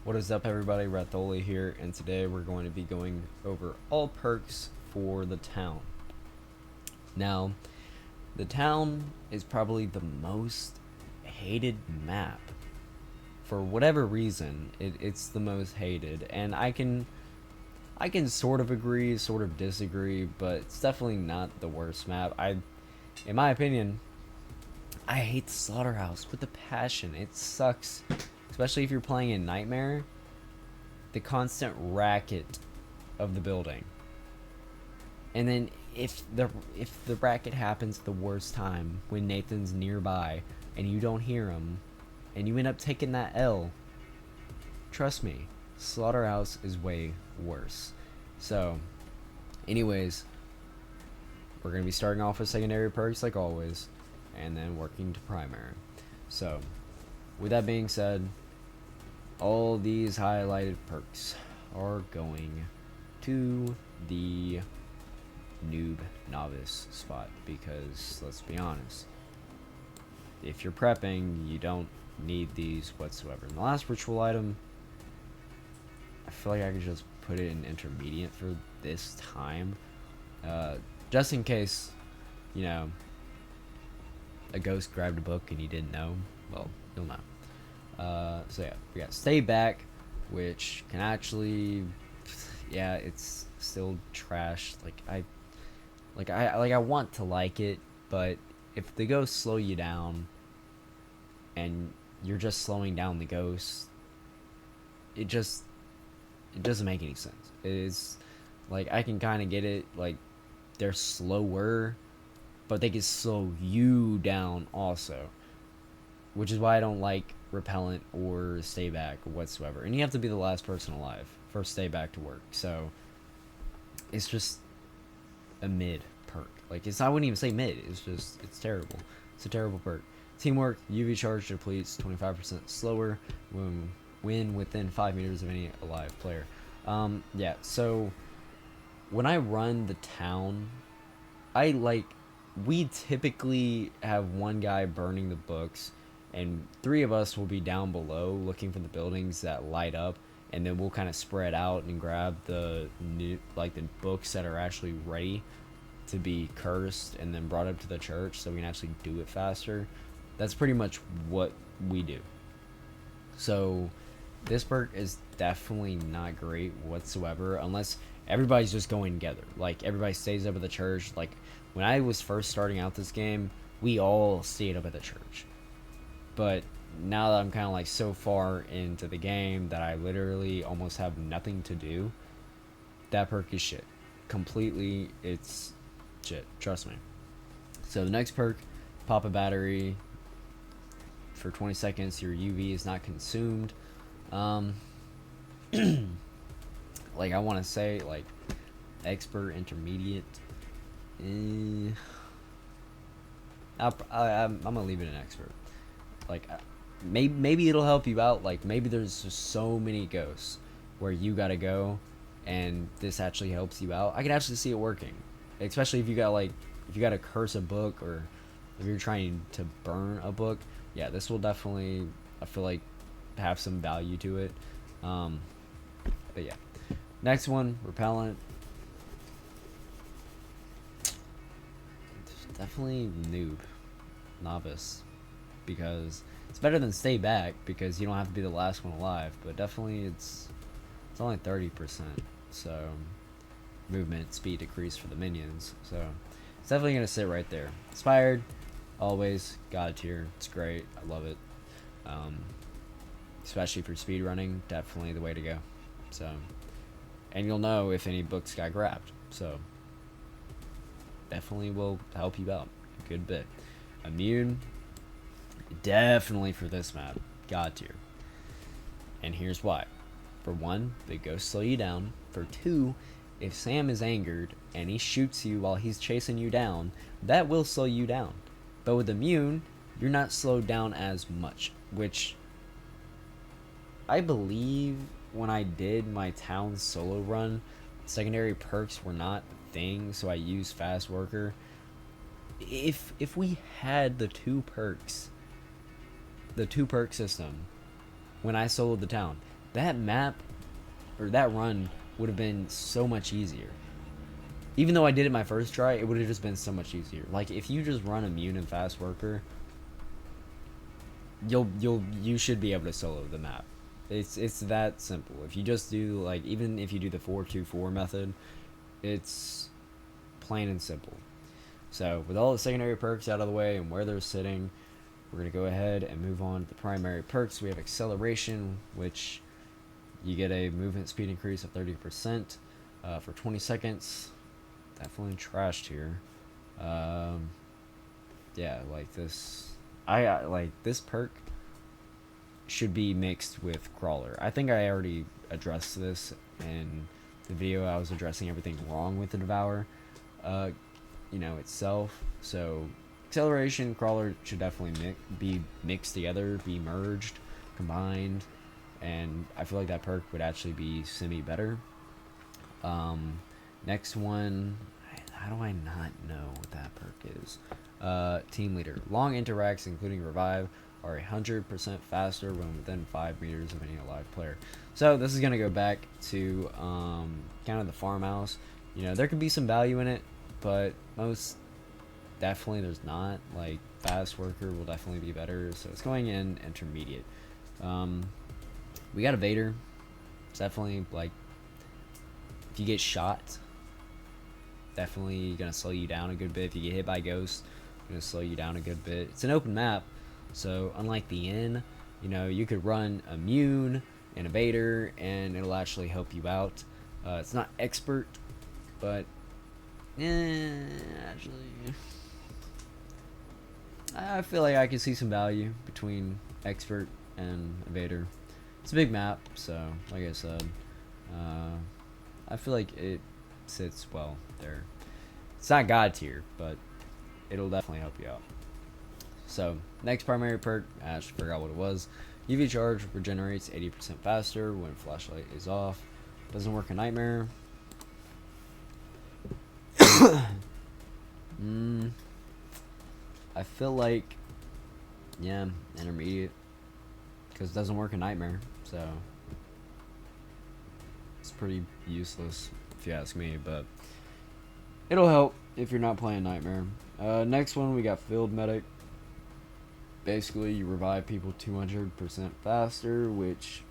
What is up, everybody? Ratholi here, and today we're going to be going over all perks for the town. Now, the town is probably the most hated map. For whatever reason, it's the most hated, and I can sort of agree, sort of disagree, but it's definitely not the worst map. In my opinion, I hate the slaughterhouse with a passion. It sucks, especially if you're playing in Nightmare. The constant racket of the building, and then if the racket happens at the worst time when Nathan's nearby and you don't hear him, and you end up taking that L, trust me, slaughterhouse is way worse. So, anyways, we're gonna be starting off with secondary perks like always, and then working to primary. So, with that being said, all these highlighted perks are going to the noob novice spot, because let's be honest, if you're prepping, you don't need these whatsoever. And the last ritual item, I feel like I could just put it in intermediate for this time, just in case, you know, a ghost grabbed a book and you didn't know. Well, you'll know. So yeah, we got Stay Back, which can actually, yeah, it's still trash. I want to like it, but if the ghosts slow you down and you're just slowing down the ghost, it doesn't make any sense. It is like, I can kind of get it, like, they're slower, but they can slow you down also, which is why I don't like Repellent or Stay Back whatsoever. And you have to be the last person alive for Stay Back to work. So it's just a mid perk. Like, I wouldn't even say mid. It's terrible. It's a terrible perk. Teamwork, UV charge depletes 25% slower when within 5 meters of any alive player. Yeah. So when I run the town, we typically have one guy burning the books, and 3 of us will be down below looking for the buildings that light up, and then we'll kind of spread out and grab the books that are actually ready to be cursed and then brought up to the church, so we can actually do it faster. That's pretty much what we do. So this perk is definitely not great whatsoever unless everybody's just going together. Like, everybody stays up at the church. Like, when I was first starting out this game, we all stayed up at the church. But now that I'm kind of like so far into the game that I literally almost have nothing to do, that perk is shit. Completely, it's shit. Trust me. So the next perk, pop a battery. For 20 seconds, your UV is not consumed. Like, I want to say, like, expert, intermediate. I'm gonna leave it an expert. Like, maybe it'll help you out. Like, maybe there's just so many ghosts where you gotta go, and this actually helps you out. I can actually see it working, especially if you gotta curse a book, or if you're trying to burn a book. Yeah, this will definitely, I feel like, have some value to it. But yeah, next one, Repellent. Definitely noob, novice, because it's better than Stay Back, because you don't have to be the last one alive. But definitely, it's only 30%, so movement speed decrease for the minions. So it's definitely gonna sit right there. Inspired, always got a tier. It's great. I love it. Especially for speed running, definitely the way to go. So, and you'll know if any books got grabbed. So definitely will help you out a good bit. Immune, definitely for this map, God tier. And here's why. For 1, the ghosts slow you down. For 2, if Sam is angered and he shoots you while he's chasing you down, that will slow you down. But with Immune, you're not slowed down as much, which I believe when I did my town solo run, secondary perks were not a thing, so I used Fast Worker. If we had the two perk system when I soloed the town, that map or that run would have been so much easier. Even though I did it my first try, it would have just been so much easier. Like if you just run immune and fast worker, you should be able to solo the map. It's that simple. If you just do like even if you do the 4-2-4 method, it's plain and simple. So with all the secondary perks out of the way and where they're sitting, we're going to go ahead and move on to the primary perks. We have acceleration, which you get a movement speed increase of 30% for 20 seconds. Definitely trashed here. Yeah, like this. I like this perk should be mixed with crawler. I think I already addressed this in the video. I was addressing everything wrong with the Devour, itself. So acceleration, crawler should definitely be mixed together, be merged, combined, and I feel like that perk would actually be semi better. Next one, how do I not know what that perk is? Team leader. Long interacts, including revive, are 100% faster when within 5 meters of any alive player. So this is going to go back to kind of the farmhouse. There could be some value in it, but most definitely there's not. Like fast worker will definitely be better, so it's going in intermediate. We got a Vader. It's definitely like if you get shot, definitely gonna slow you down a good bit. If you get hit by ghosts, gonna slow you down a good bit. It's an open map, so unlike the inn, you could run immune and a Vader and it'll actually help you out. It's not expert, but actually I feel like I can see some value between expert and a Vader. It's a big map, so like I said, I feel like it sits well there. It's not god tier, but it'll definitely help you out. So next primary perk, I actually forgot what it was. UV charge regenerates 80% faster when flashlight is off. Doesn't work in nightmare. I feel like, yeah, intermediate, because it doesn't work in nightmare, so it's pretty useless if you ask me, but it'll help if you're not playing nightmare. Next one, we got field medic. Basically, you revive people 200% faster, which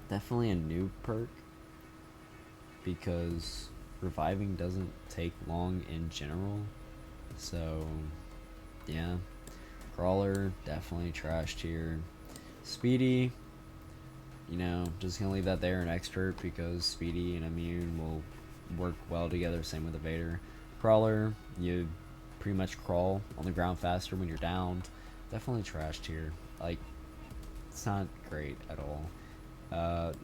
definitely a new perk because reviving doesn't take long in general. So yeah, crawler definitely trashed here. Speedy, just gonna leave that there, an expert, because speedy and immune will work well together. Same with the Vader. Crawler, you pretty much crawl on the ground faster when you're downed. Definitely trashed here. Like, it's not great at all.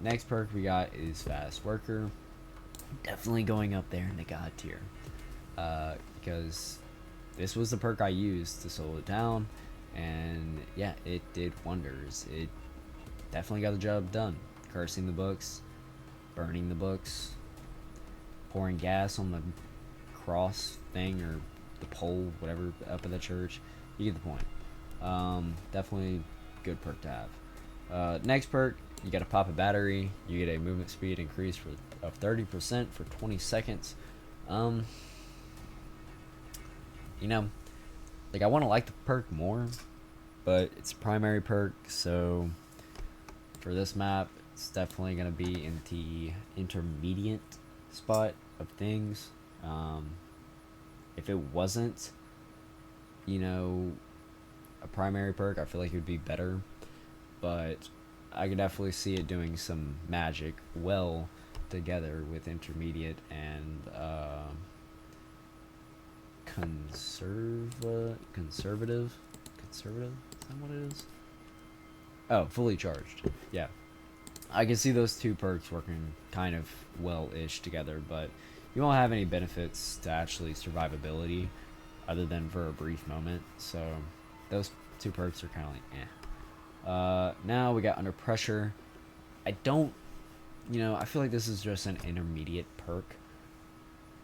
Next perk we got is fast worker. Definitely going up there in the god tier, because this was the perk I used to solo it down, and yeah, it did wonders. It definitely got the job done. Cursing the books, burning the books, pouring gas on the cross thing or the pole, whatever, up at the church. You get the point. Definitely good perk to have. Next perk, you got to pop a battery. You get a movement speed increase of 30% for 20 seconds. Like I want to like the perk more, but it's a primary perk, so for this map, it's definitely going to be in the intermediate spot of things. If it wasn't, a primary perk, I feel like it would be better, but I could definitely see it doing some magic well together with intermediate and conservative. Is that what it is? Oh, fully charged. Yeah, I can see those two perks working kind of well-ish together, but you won't have any benefits to actually survivability other than for a brief moment. So those two perks are kind of like eh. Now we got under pressure. I feel like this is just an intermediate perk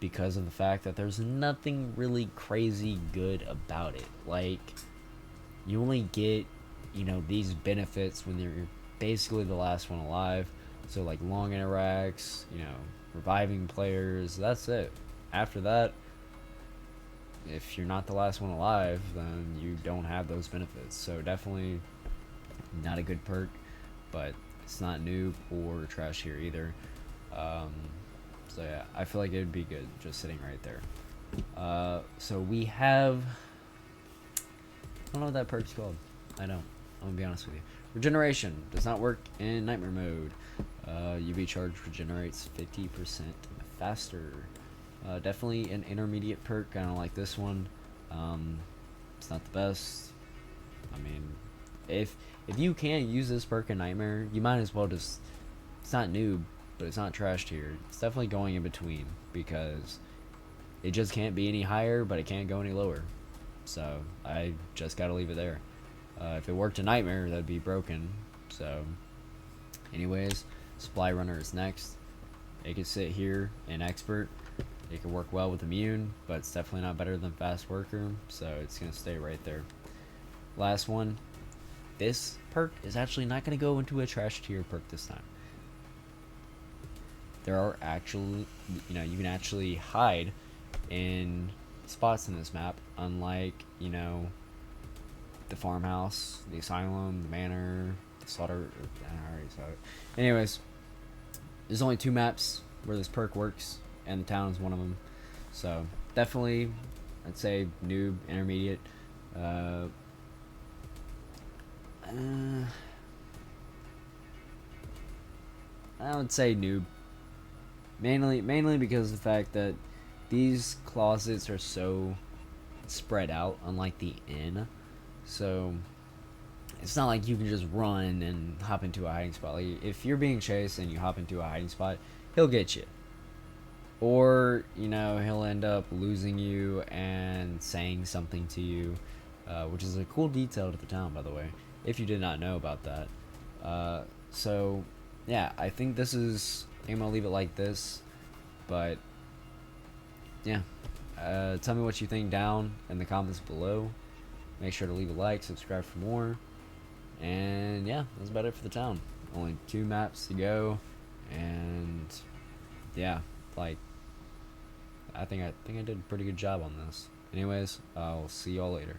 because of the fact that there's nothing really crazy good about it. Like, you only get, these benefits when you're basically the last one alive. So like long interacts, reviving players, that's it. After that, if you're not the last one alive, then you don't have those benefits. So definitely not a good perk, but it's not noob or trash here either. So yeah, I feel like it would be good just sitting right there. So we have, I don't know what that perk's called. I don't. I'm gonna be honest with you. Regeneration does not work in nightmare mode. UV charge regenerates 50% faster. Definitely an intermediate perk. I don't like this one. It's not the best. I mean, if you can use this perk in nightmare, you might as well just. It's not noob, but it's not trash tier. It's definitely going in between because it just can't be any higher, but it can't go any lower. So I just gotta leave it there. If it worked in nightmare, that'd be broken. So, anyways, supply runner is next. It can sit here in expert. It can work well with immune, but it's definitely not better than fast worker, so it's gonna stay right there. Last one. This perk is actually not gonna go into a trash tier perk this time. There are actually, you can actually hide in spots in this map, unlike, the farmhouse, the asylum, the manor, the slaughter. I already saw it. Anyways, there's only 2 maps where this perk works, and the town is one of them. So definitely, I'd say noob, intermediate. I would say noob. Mainly because of the fact that these closets are so spread out, unlike the inn. So it's not like you can just run and hop into a hiding spot. Like, if you're being chased and you hop into a hiding spot, he'll get you. Or, he'll end up losing you and saying something to you, which is a cool detail to the town, by the way, if you did not know about that. So, yeah, I think I'm going to leave it like this. But, yeah. Tell me what you think down in the comments below. Make sure to leave a like, subscribe for more. And yeah, that's about it for the town. Only 2 maps to go. And yeah, like, I think I did a pretty good job on this. Anyways, I'll see y'all later.